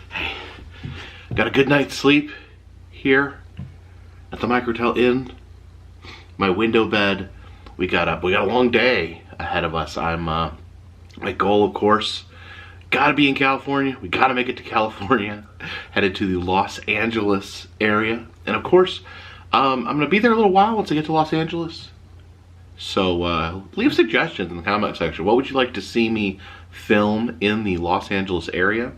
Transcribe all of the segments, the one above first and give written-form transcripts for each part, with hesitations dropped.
Hey, got a good night's sleep here at the Microtel Inn. My window bed. We got a long day ahead of us. My goal, of course, gotta be in California. We gotta make it to California. Headed to the Los Angeles area, and of course, I'm gonna be there a little while once I get to Los Angeles. So leave suggestions in the comment section. What would you like to see me film in the Los Angeles area?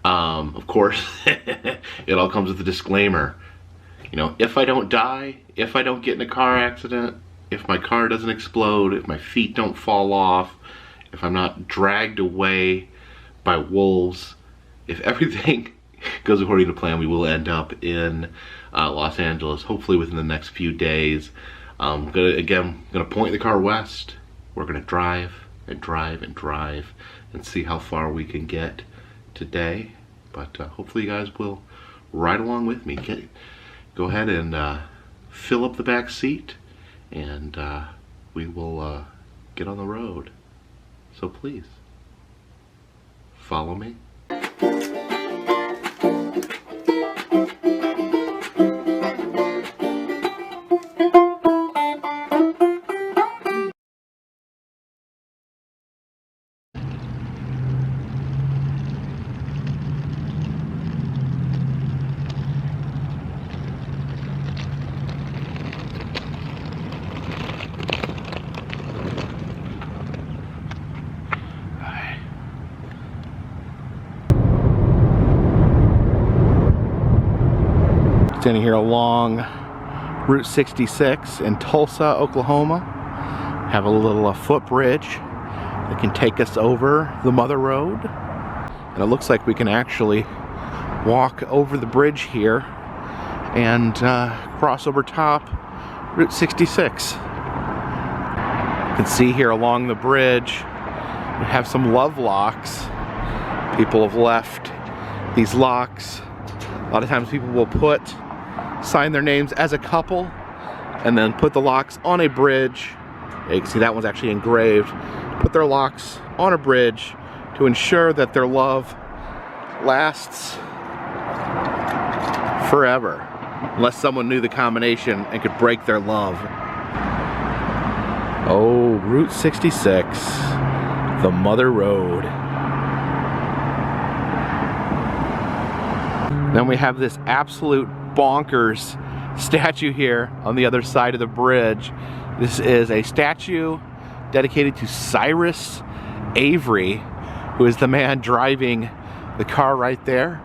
Of course, it all comes with a disclaimer. You know, if I don't die, if I don't get in a car accident, if my car doesn't explode, if my feet don't fall off, if I'm not dragged away by wolves, if everything goes according to plan, we will end up in Los Angeles, hopefully within the next few days. I'm gonna point the car west. We're gonna drive and drive and drive and see how far we can get today. But hopefully you guys will ride along with me. Go ahead and fill up the back seat, and we will get on the road. So please, follow me. Standing here along Route 66 in Tulsa, Oklahoma. Have a little footbridge that can take us over the Mother Road. And it looks like we can actually walk over the bridge here and cross over top Route 66. You can see here along the bridge we have some love locks. People have left these locks. A lot of times people will sign their names as a couple and then put the locks on a bridge. You can see that one's actually engraved. Put their locks on a bridge to ensure that their love lasts forever, unless someone knew the combination and could break their love. Oh, Route 66, the Mother Road. Then we have this absolute bonkers statue here on the other side of the bridge. This is a statue dedicated to Cyrus Avery, who is the man driving the car right there.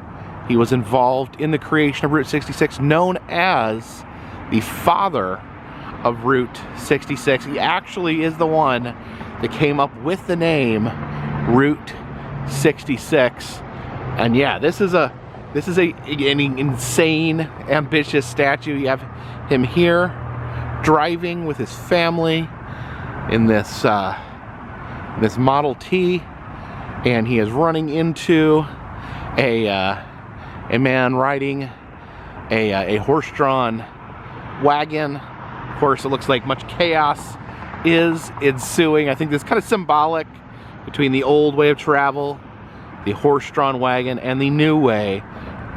He was involved in the creation of Route 66, known as the father of Route 66. He actually is the one that came up with the name Route 66. And yeah, this is an insane, ambitious statue. You have him here driving with his family in this this Model T, and he is running into a man riding a horse-drawn wagon. Of course, it looks like much chaos is ensuing. I think this is kind of symbolic between the old way of travel, the horse-drawn wagon, and the new way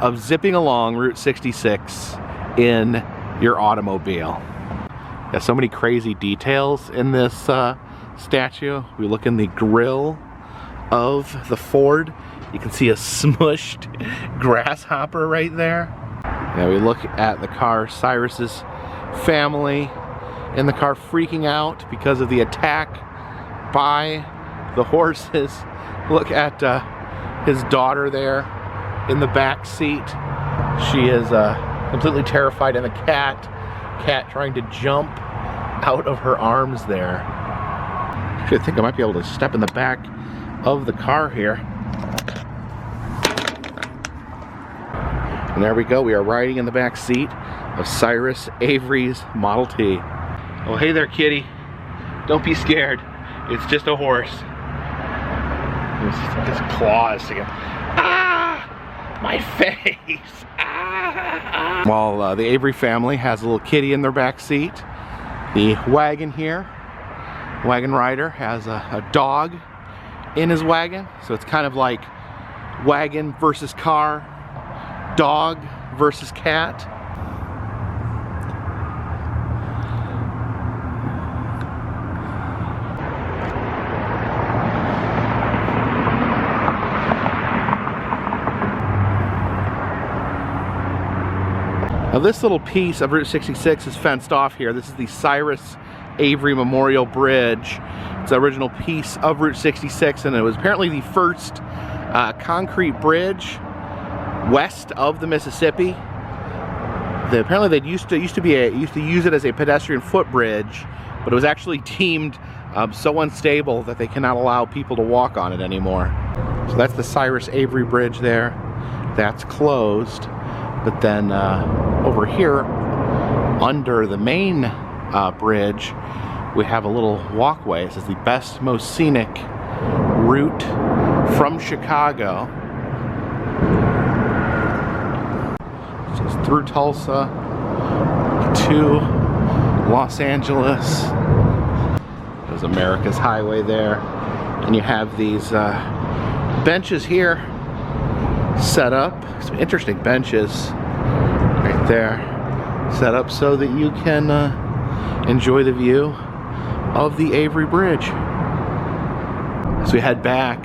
of zipping along Route 66 in your automobile. Got so many crazy details in this statue. We look in the grill of the Ford. You can see a smushed grasshopper right there. Now we look at the car. Cyrus's family in the car freaking out because of the attack by the horses. Look at his daughter there in the back seat. She is completely terrified, and the cat trying to jump out of her arms there. Actually, I think I might be able to step in the back of the car here. And there we go. We are riding in the back seat of Cyrus Avery's Model T. Oh, hey there, kitty. Don't be scared. It's just a horse. His claws again. Ah! My face! Ah! While the Avery family has a little kitty in their back seat, the wagon here Wagon rider has a dog in his wagon, so it's kind of like wagon versus car, dog versus cat. Now this little piece of Route 66 is fenced off here. This is the Cyrus Avery Memorial Bridge. It's the original piece of Route 66, and it was apparently the first concrete bridge west of the Mississippi. Apparently they used to use it as a pedestrian footbridge, but it was actually deemed so unstable that they cannot allow people to walk on it anymore. So that's the Cyrus Avery Bridge there. That's closed. But then over here, under the main bridge, we have a little walkway. It says the best, most scenic route from Chicago. It says through Tulsa to Los Angeles. There's America's Highway there. And you have these benches here set up. Some interesting benches right there set up so that you can enjoy the view of the Avery Bridge. As we head back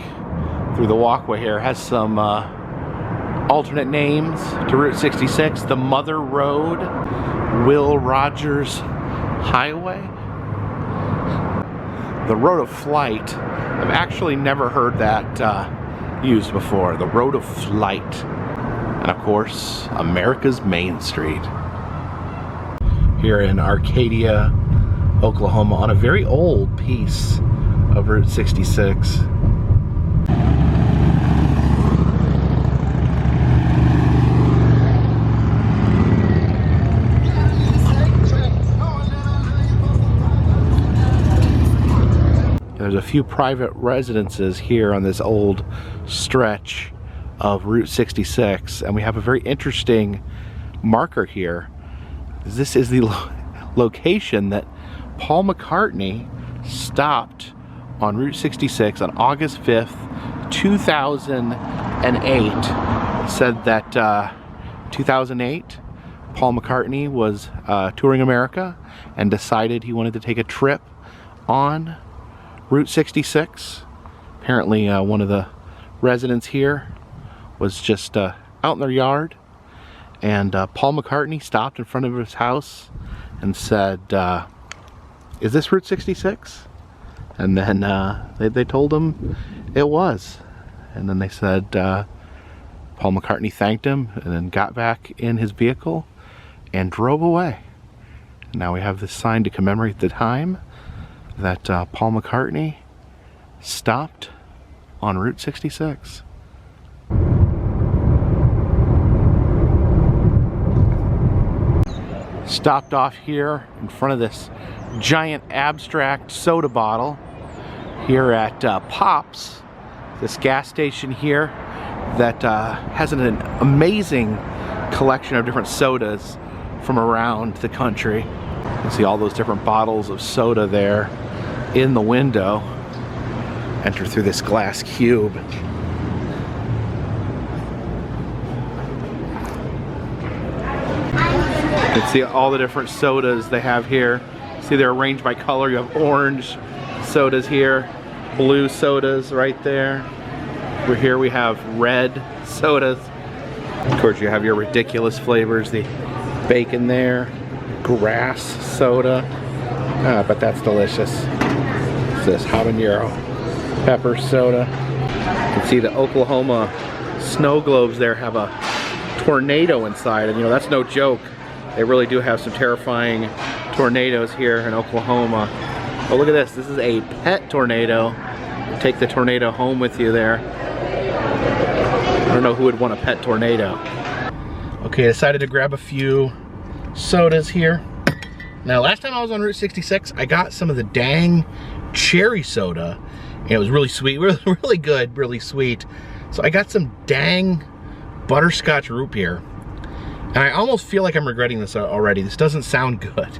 through the walkway here, it has some alternate names to Route 66. The Mother Road, Will Rogers Highway, the Road of Flight. I've actually never heard that used before. The Road of Flight. And of course, America's Main Street. Here in Arcadia, Oklahoma, on a very old piece of Route 66. There's a few private residences here on this old stretch of Route 66, and we have a very interesting marker here. This is the location that Paul McCartney stopped on Route 66 on August 5th, 2008. Said that 2008, Paul McCartney was touring America and decided he wanted to take a trip on Route 66. Apparently one of the residents here was just out in their yard, and Paul McCartney stopped in front of his house and said, is this Route 66? And then they told him it was. And then they said, Paul McCartney thanked him and then got back in his vehicle and drove away. And now we have this sign to commemorate the time that Paul McCartney stopped on Route 66. Stopped off here in front of this giant abstract soda bottle here at Pops, this gas station here that has an amazing collection of different sodas from around the country. You can see all those different bottles of soda there in the window. Enter through this glass cube. You can see all the different sodas they have here. See, they're arranged by color. You have orange sodas here, blue sodas right there. Over here we have red sodas. Of course, you have your ridiculous flavors, the bacon there, grass soda. But that's delicious. It's this habanero pepper soda. You can see the Oklahoma snow globes there have a tornado inside, and you know, that's no joke. They really do have some terrifying tornadoes here in Oklahoma. Oh, look at this. This is a pet tornado. Take the tornado home with you there. I don't know who would want a pet tornado. Okay, I decided to grab a few sodas here. Now, last time I was on Route 66, I got some of the Dang cherry soda. And it was really sweet, really good, really sweet. So I got some Dang butterscotch root beer. And I almost feel like I'm regretting this already. This doesn't sound good.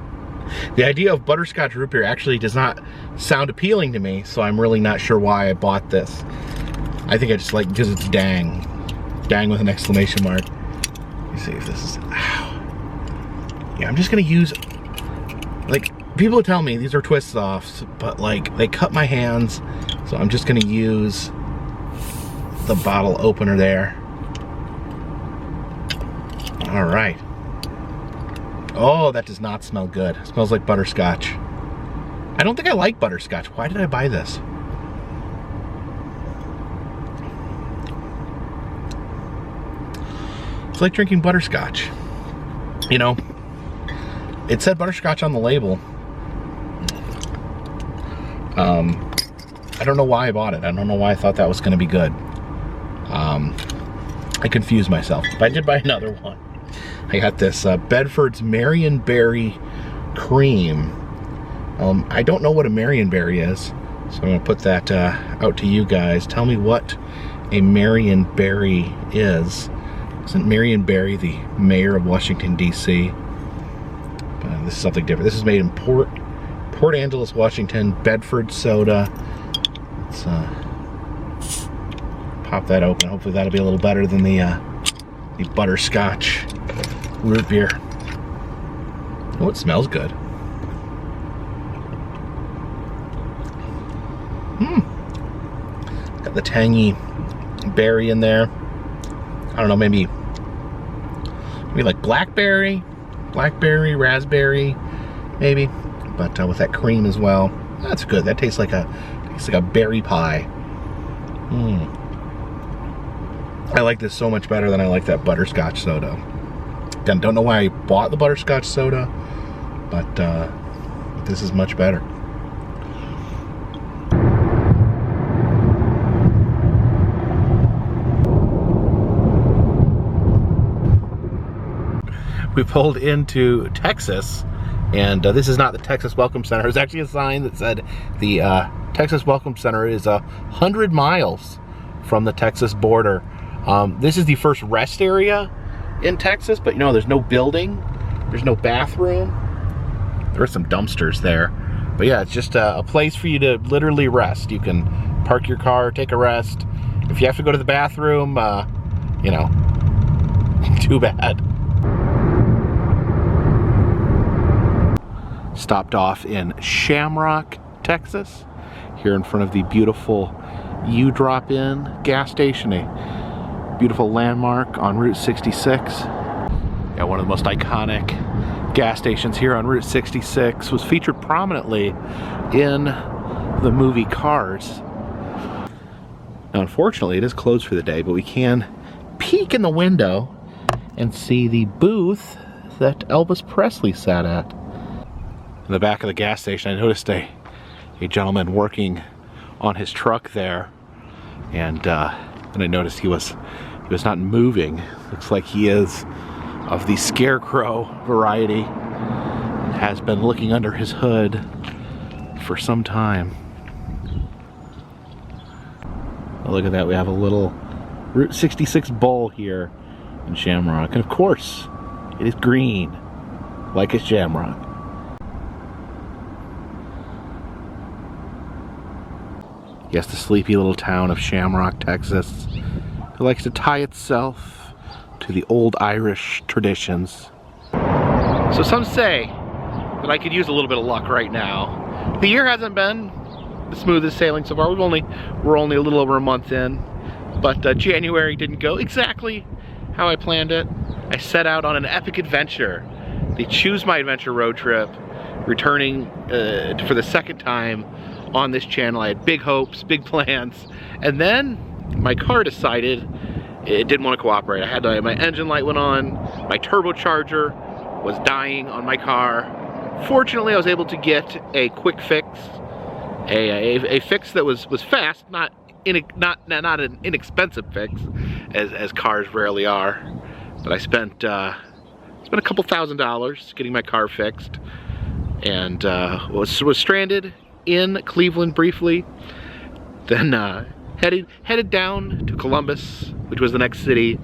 The idea of butterscotch root beer actually does not sound appealing to me, so I'm really not sure why I bought this. I think I just like because it's dang. Dang with an exclamation mark. Let me see if this is, ow. Yeah, I'm just gonna use, like, people tell me these are twist offs, but like, they cut my hands, so I'm just gonna use the bottle opener there. All right. Oh, that does not smell good. It smells like butterscotch. I don't think I like butterscotch. Why did I buy this? It's like drinking butterscotch. You know, it said butterscotch on the label. I don't know why I bought it. I don't know why I thought that was going to be good. I confused myself. But I did buy another one. I got this Bedford's Marionberry Cream. I don't know what a Marionberry is, so I'm going to put that out to you guys. Tell me what a Marionberry is. Isn't Marionberry the mayor of Washington, D.C.? This is something different. This is made in Port Angeles, Washington. Bedford soda. Let's pop that open. Hopefully that'll be a little better than the butterscotch root beer. Oh, it smells good. Got the tangy berry in there. I don't know, maybe like blackberry, raspberry, maybe. But with that cream as well, that's good. That tastes like a berry pie. I like this so much better than I like that butterscotch soda. Again, don't know why I bought the butterscotch soda, but this is much better. We pulled into Texas, and this is not the Texas Welcome Center. There's actually a sign that said the Texas Welcome Center is 100 miles from the Texas border. This is the first rest area in Texas, but you know, there's no building, there's no bathroom. There are some dumpsters there, but yeah, it's just a place for you to literally rest. You can park your car, take a rest. If you have to go to the bathroom, you know, too bad. Stopped off in Shamrock, Texas, here in front of the beautiful You Drop In gas station, a beautiful landmark on Route 66. Yeah, one of the most iconic gas stations here on Route 66, was featured prominently in the movie Cars. Now, unfortunately, it is closed for the day, but we can peek in the window and see the booth that Elvis Presley sat at. In the back of the gas station, I noticed a gentleman working on his truck there, and I noticed he was not moving. Looks like he is of the scarecrow variety, and has been looking under his hood for some time. Oh, look at that, we have a little Route 66 bowl here in Shamrock, and of course it is green like a shamrock. Yes, the sleepy little town of Shamrock, Texas, who likes to tie itself to the old Irish traditions. So some say that I could use a little bit of luck right now. The year hasn't been the smoothest sailing so far. We're only a little over a month in, but January didn't go exactly how I planned it. I set out on an epic adventure, the Choose My Adventure road trip, returning for the second time on this channel. I had big hopes, big plans, and then my car decided it didn't want to cooperate. I had my engine light went on, my turbocharger was dying on my car. Fortunately, I was able to get a quick fix, a fix that was fast, not an inexpensive fix, as cars rarely are. But I spent a couple $1,000s getting my car fixed, and was stranded in Cleveland briefly, then headed down to Columbus, which was the next city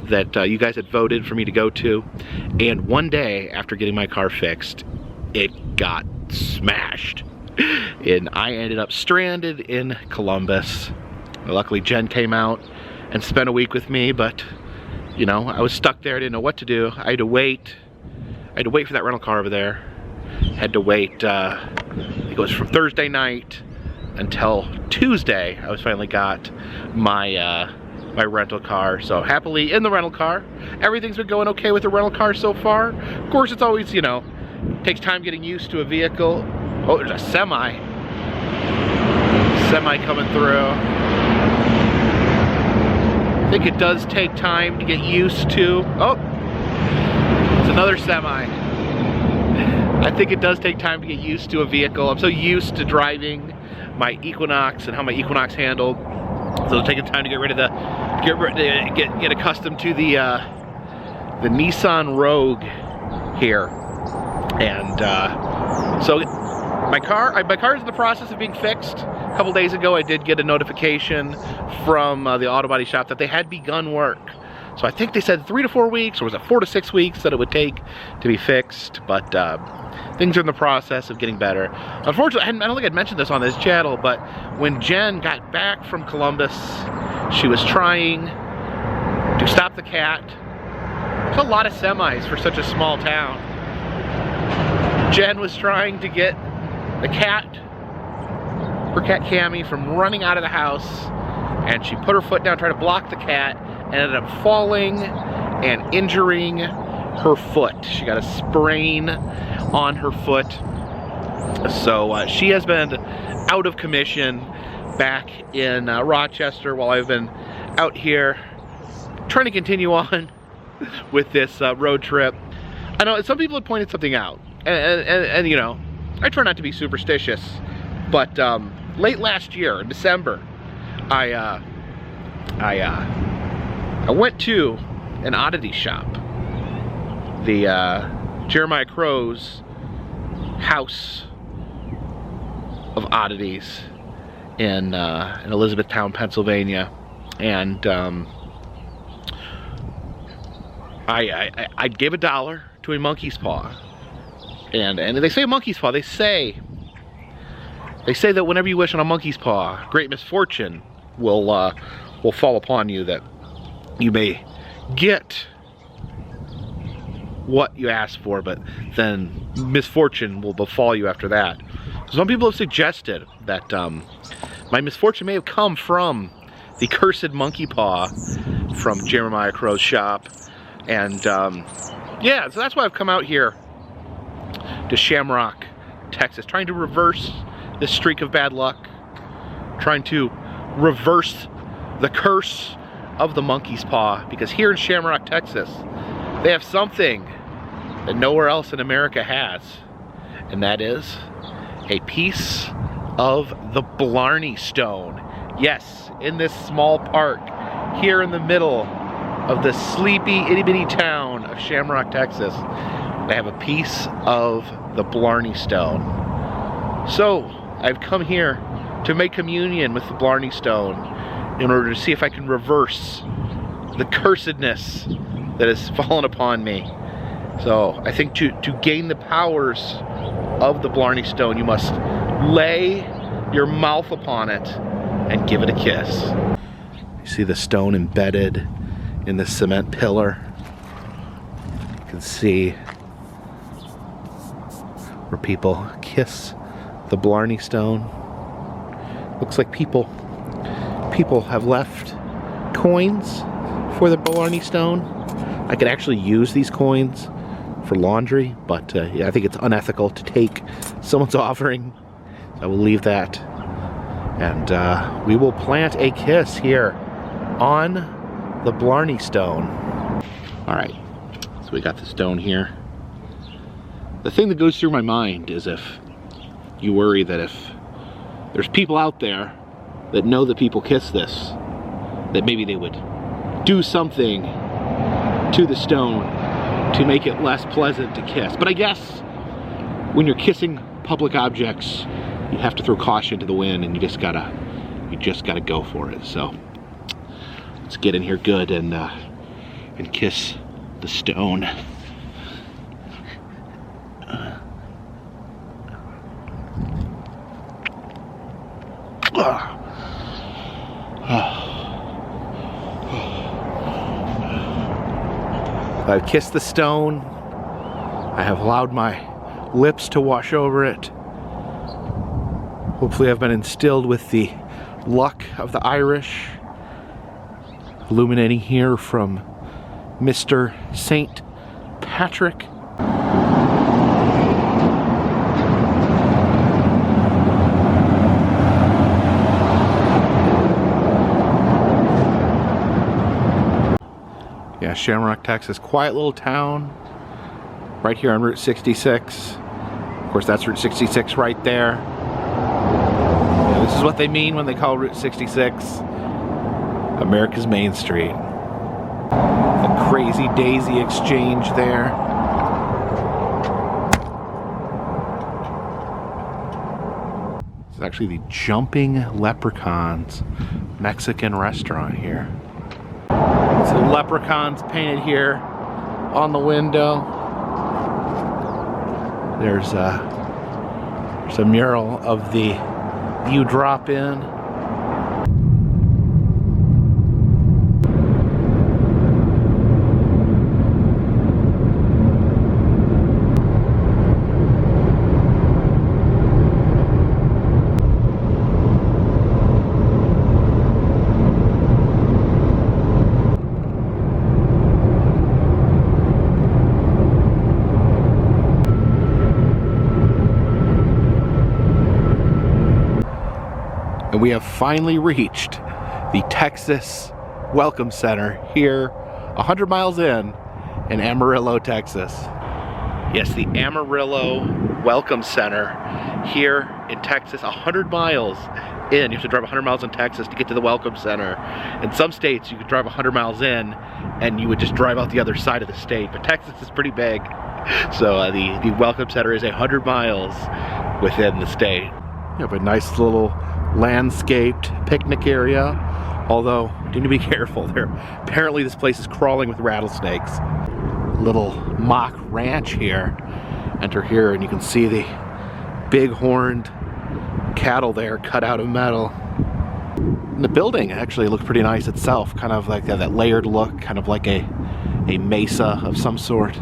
that you guys had voted for me to go to. And one day after getting my car fixed, it got smashed. And I ended up stranded in Columbus. Luckily Jen came out and spent a week with me, but you know, I was stuck there, I didn't know what to do. I had to wait for that rental car over there. Had to wait, I think it was from Thursday night until Tuesday. I finally got my my rental car. So happily in the rental car. Everything's been going okay with the rental car so far. Of course, it's always, you know, takes time getting used to a vehicle. Oh, there's a semi coming through. I think it does take time to get used to. Oh, it's another semi. I think it does take time to get used to a vehicle. I'm so used to driving my Equinox and how my Equinox handled. So it's taking time to get accustomed to the Nissan Rogue here. And so my car is in the process of being fixed. A couple days ago I did get a notification from the auto body shop that they had begun work. So I think they said 3 to 4 weeks, or was it 4 to 6 weeks that it would take to be fixed, but things are in the process of getting better. Unfortunately, I don't think I'd mentioned this on this channel, but when Jen got back from Columbus, she was trying to stop the cat. There's a lot of semis for such a small town. Jen was trying to get the cat, her cat Cammy, from running out of the house, and she put her foot down, tried to block the cat, and ended up falling and injuring her foot. She got a sprain on her foot. So she has been out of commission back in Rochester while I've been out here trying to continue on with this road trip. I know some people have pointed something out, and you know, I try not to be superstitious, but late last year in December, I went to an oddity shop, the Jeremiah Crow's house of oddities in Elizabethtown, Pennsylvania, and I gave $1 to a monkey's paw, and they say a monkey's paw. They say that whenever you wish on a monkey's paw, great misfortune will fall upon you, that you may get what you asked for, but then misfortune will befall you after that. Some people have suggested that my misfortune may have come from the cursed monkey paw from Jeremiah Crow's shop, and yeah, so that's why I've come out here to Shamrock, Texas, trying to reverse this streak of bad luck, trying to reverse the curse of the monkey's paw, because here in Shamrock, Texas, they have something that nowhere else in America has, and that is a piece of the Blarney Stone. Yes, in this small park here in the middle of the sleepy itty-bitty town of Shamrock, Texas, they have a piece of the Blarney Stone. So I've come here to make communion with the Blarney Stone in order to see if I can reverse the cursedness that has fallen upon me. So I think to gain the powers of the Blarney Stone, you must lay your mouth upon it and give it a kiss. You see the stone embedded in the cement pillar. You can see where people kiss the Blarney Stone. Looks like people have left coins for the Blarney Stone. I could actually use these coins for laundry, but yeah, I think it's unethical to take someone's offering. So I will leave that, and we will plant a kiss here on the Blarney Stone. All right, so we got the stone here. The thing that goes through my mind is if you worry that if there's people out there that know that people kiss this, that maybe they would do something to the stone to make it less pleasant to kiss. But I guess when you're kissing public objects, you have to throw caution to the wind, and you just gotta go for it. So let's get in here good and kiss the stone. I've kissed the stone. I have allowed my lips to wash over it. Hopefully I've been instilled with the luck of the Irish. Illuminating here from Mr. St. Patrick. Yeah, Shamrock, Texas, quiet little town right here on Route 66. Of course, that's Route 66 right there. Yeah, this is what they mean when they call Route 66 America's Main Street. The Crazy Daisy Exchange there. This is actually the Jumping Leprechauns Mexican restaurant here. So leprechauns painted here on the window. There's a mural of the You Drop In. And we have finally reached the Texas Welcome Center here 100 miles in Amarillo, Texas. Yes, the Amarillo Welcome Center here in Texas, 100 miles in. You have to drive 100 miles in Texas to get to the Welcome Center. In some states, you could drive 100 miles in and you would just drive out the other side of the state. But Texas is pretty big. So the Welcome Center is 100 miles within the state. You have a nice little landscaped picnic area, although you need to be careful there. Apparently this place is crawling with rattlesnakes. Little mock ranch here. Enter here and you can see the big horned cattle there cut out of metal. And the building actually looks pretty nice itself, kind of like that layered look, kind of like a mesa of some sort.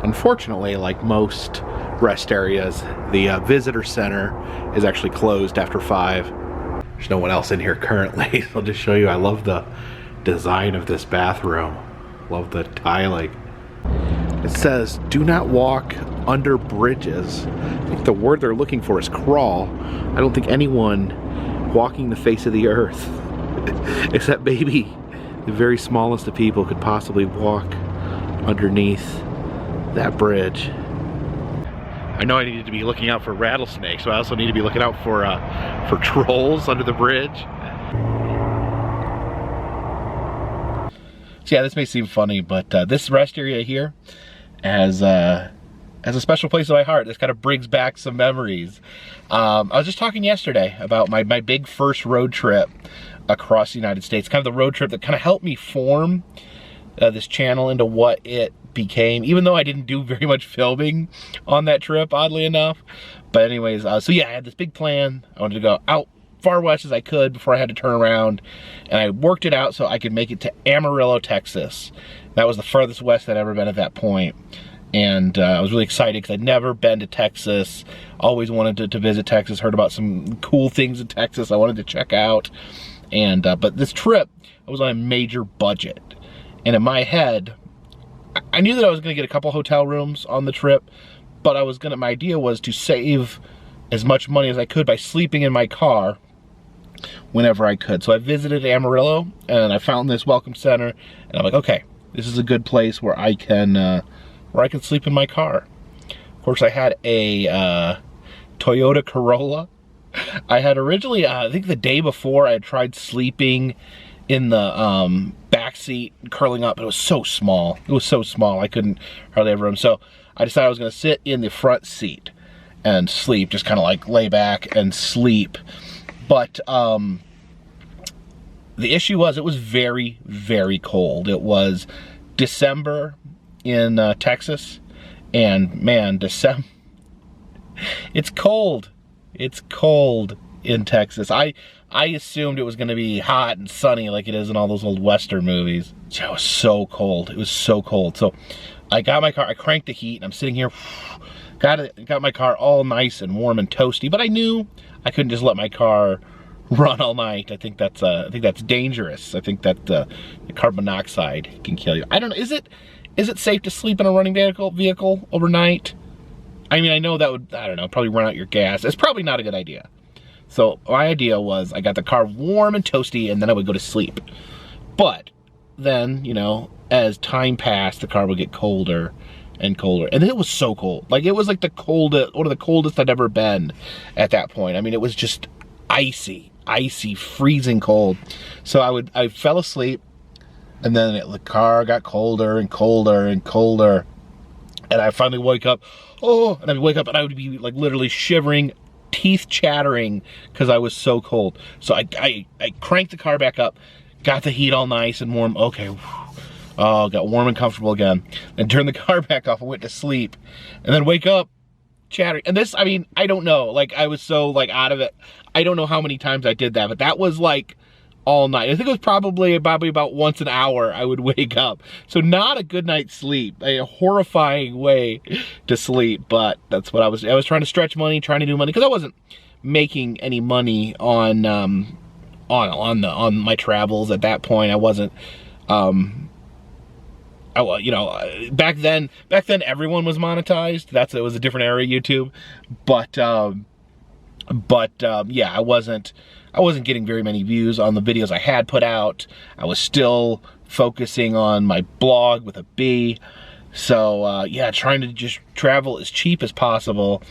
Unfortunately, like most rest areas, the visitor center is actually closed after 5. There's no one else in here currently. I'll just show you. I love the design of this bathroom. Love the tiling. It says, do not walk under bridges. I think the word they're looking for is crawl. I don't think anyone walking the face of the earth, except maybe the very smallest of people, could possibly walk underneath that bridge. I know I needed to be looking out for rattlesnakes, so I also need to be looking out for trolls under the bridge. So yeah, this may seem funny, but this rest area here has a special place in my heart. This kind of brings back some memories. I was just talking yesterday about my big first road trip across the United States, kind of the road trip that kind of helped me form this channel into what it became, even though I didn't do very much filming on that trip, oddly enough. But anyways, so yeah, I had this big plan. I wanted to go out far west as I could before I had to turn around, and I worked it out so I could make it to Amarillo, Texas. That was the furthest west I'd ever been at that point. And I was really excited because I'd never been to Texas. Always wanted to visit Texas, heard about some cool things in Texas I wanted to check out. And but this trip, I was on a major budget. And in my head, I knew that I was gonna get a couple hotel rooms on the trip, but my idea was to save as much money as I could by sleeping in my car whenever I could. So I visited Amarillo and I found this welcome center, and I'm like, okay, this is a good place where I can sleep in my car. Of course, I had a Toyota Corolla. I had originally, I think the day before, I had tried sleeping in the back seat, curling up, but it was so small. It was so small, I couldn't hardly have room. So I decided I was gonna sit in the front seat and sleep, just kind of like lay back and sleep. But the issue was it was very, very cold. It was December in Texas, and man, December, it's cold. It's cold. in Texas. I assumed it was going to be hot and sunny like it is in all those old Western movies. It was so cold. It was so cold. So I got my car, I cranked the heat, and I'm sitting here, got my car all nice and warm and toasty, but I knew I couldn't just let my car run all night. I think that's dangerous. I think that the carbon monoxide can kill you. I don't know, is it safe to sleep in a running vehicle overnight? I mean, I know that would, I don't know, probably run out your gas. It's probably not a good idea. So my idea was I got the car warm and toasty, and then I would go to sleep. But then, you know, as time passed, the car would get colder and colder. And it was so cold. Like, it was like the coldest, one of the coldest I'd ever been at that point. I mean, it was just icy, freezing cold. So I fell asleep, and then the car got colder and colder and colder. And I finally wake up, and I'd wake up and I would be like literally shivering, teeth chattering, because I was so cold. So I cranked the car back up, got the heat all nice and warm. Okay, got warm and comfortable again. And turned the car back off and went to sleep. And then wake up, chattering. And this, I mean, I don't know. Like, I was so like out of it. I don't know how many times I did that, but that was like all night. I think it was probably about once an hour I would wake up. So not a good night's sleep. A horrifying way to sleep, but that's what I was trying to stretch money, trying to do money, because I wasn't making any money on my travels at that point. I wasn't you know, back then everyone was monetized. It was a different era of YouTube. But yeah, I wasn't getting very many views on the videos I had put out. I was still focusing on my blog with a B. So yeah, trying to just travel as cheap as possible.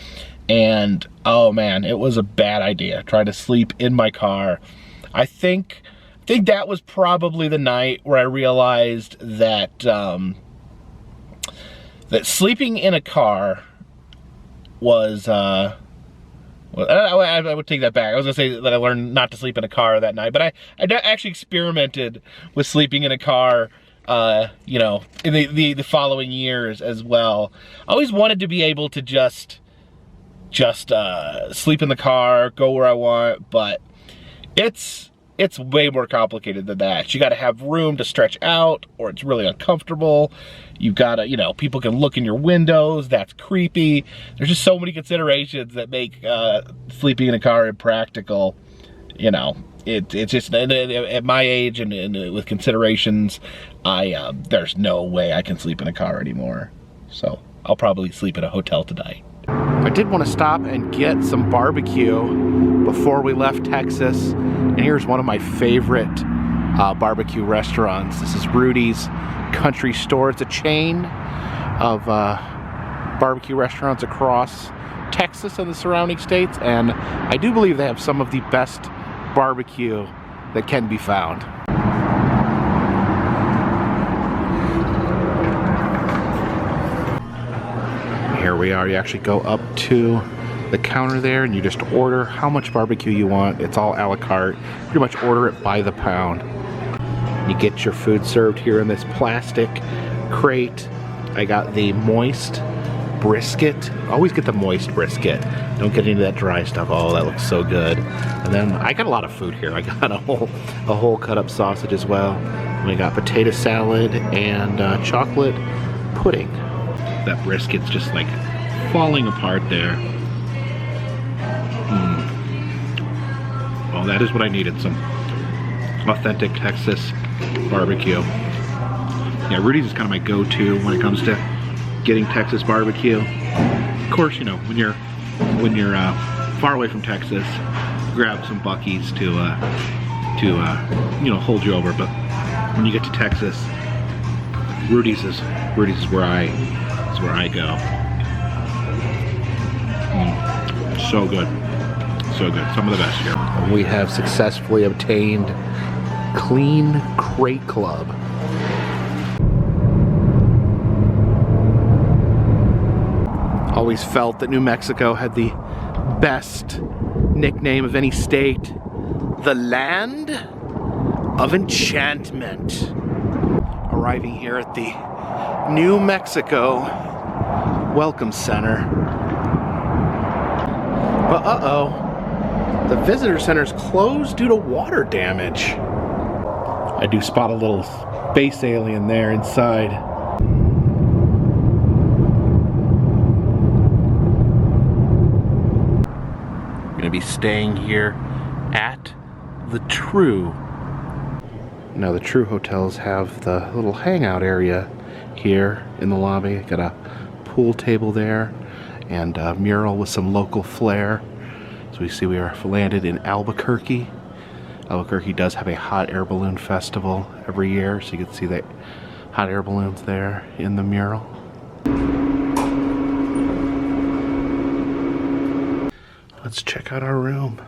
And oh man, it was a bad idea trying to sleep in my car. I think that was probably the night where I realized that that sleeping in a car was well, I would take that back. I was gonna say that I learned not to sleep in a car that night, but I actually experimented with sleeping in a car, you know, in the following years as well. I always wanted to be able to just sleep in the car, go where I want, but it's way more complicated than that. You got to have room to stretch out, or it's really uncomfortable. You've got to, you know, people can look in your windows. That's creepy. There's just so many considerations that make sleeping in a car impractical. You know, it's just, at my age and with considerations, there's no way I can sleep in a car anymore. So I'll probably sleep in a hotel tonight. I did want to stop and get some barbecue before we left Texas. And here's one of my favorite barbecue restaurants. This is Rudy's Country Store. It's a chain of barbecue restaurants across Texas and the surrounding states. And I do believe they have some of the best barbecue that can be found. Here we are. You actually go up to the counter there and you just order how much barbecue you want. It's all a la carte. Pretty much order it by the pound. You get your food served here in this plastic crate. I got the moist brisket. Always get the moist brisket. Don't get any of that dry stuff. Oh, that looks so good. And then I got a lot of food here. I got a whole cut up sausage as well. We got potato salad and chocolate pudding. That brisket's just like falling apart there. Oh, that is what I needed, some authentic Texas barbecue. Yeah, Rudy's is kind of my go-to when it comes to getting Texas barbecue. Of course, you know, when you're far away from Texas, grab some Buc-ee's to you know, hold you over. But when you get to Texas, Rudy's is where I go. So good. So good. Some of the best here. We have successfully obtained Clean Crate Club. Always felt that New Mexico had the best nickname of any state. The Land of Enchantment. Arriving here at the New Mexico Welcome Center. But The visitor center's closed due to water damage. I do spot a little space alien there inside. I'm gonna be staying here at the True. Now the True hotels have the little hangout area here in the lobby. Got a pool table there and a mural with some local flair. So we see we are landed in Albuquerque. Albuquerque does have a hot air balloon festival every year, so you can see the hot air balloons there in the mural. Let's check out our room.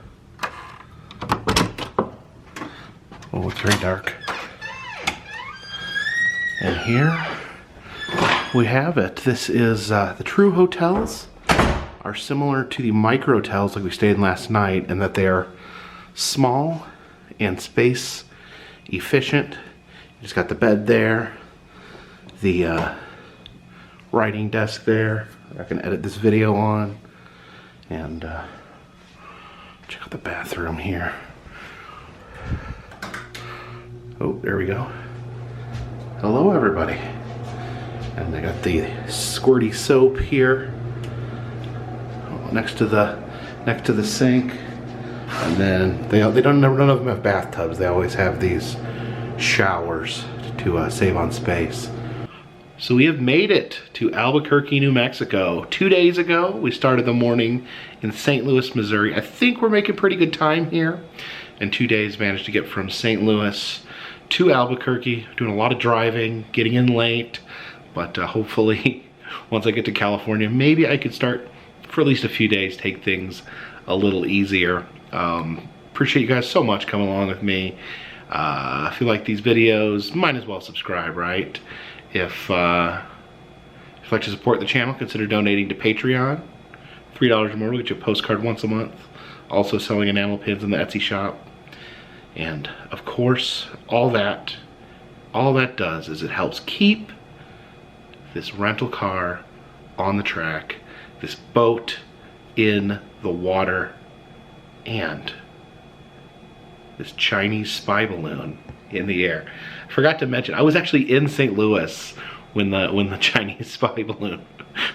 Oh, it's very dark. And here we have it. This is the True hotels are similar to the micro hotels like we stayed in last night, in that they are small and space efficient. You just got the bed there, the writing desk there I can edit this video on, and check out the bathroom here. Oh, there we go. Hello everybody. And I got the squirty soap here next to the sink. And then none of them have bathtubs. They always have these showers to save on space. So we have made it to Albuquerque, New Mexico. 2 days ago, we started the morning in St. Louis, Missouri. I think we're making pretty good time here. In 2 days, managed to get from St. Louis to Albuquerque. Doing a lot of driving, getting in late. But hopefully, once I get to California, maybe I could start, for at least a few days, take things a little easier. Appreciate you guys so much coming along with me. If you like these videos, might as well subscribe, right? If you'd like to support the channel, consider donating to Patreon. $3 or more will get you a postcard once a month. Also selling enamel pins in the Etsy shop. And of course, all that does is it helps keep this rental car on the track, this boat in the water, and this Chinese spy balloon in the air. I forgot to mention, I was actually in St. Louis when the Chinese spy balloon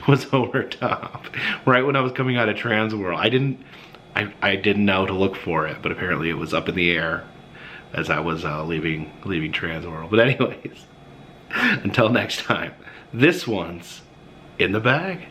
was over top. Right when I was coming out of Transworld. I didn't know to look for it, but apparently it was up in the air as I was leaving Transworld. But anyways, until next time, this one's in the bag.